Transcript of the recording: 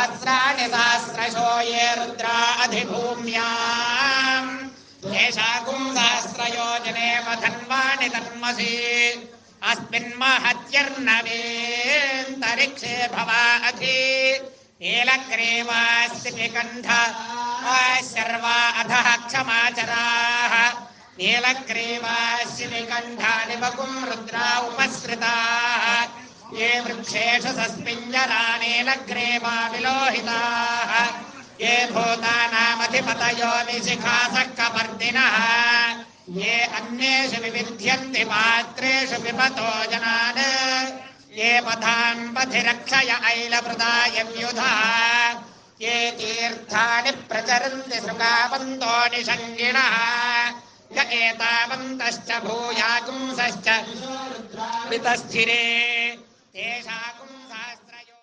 सहस्राणि सहस्रशो ये रुद्रा अधिभूम्याम् येषाकुं सहस्रयोजने धन्वाणि तन्मसि अस्मिन्महत्यर्नवेन्तरिक्षे भवा अधि नीलग्रीवास्य विकण्ठ शर्वा अधः क्षमाचराः नीलग्रीवास्य विकण्ठानि वपुं रुद्रा उपसृताः ये वृक्षेषु सस्मिञ्जरा नीलग्रीवा विलोहिताः ये भूतानामधिपतयो निशिखासक्कपर्दिनः ये अन्येषु विविध्यन्ति पात्रेषु पिबतो जनान् ये पथान् पथिरक्षय ऐलभृतायव्युधा ये तीर्थानि प्रचरन्ति सृगावन्तो निषङ्गिणः य एतावन्तश्च भूयागुंसश्च वितस्थिरे तेषाकुं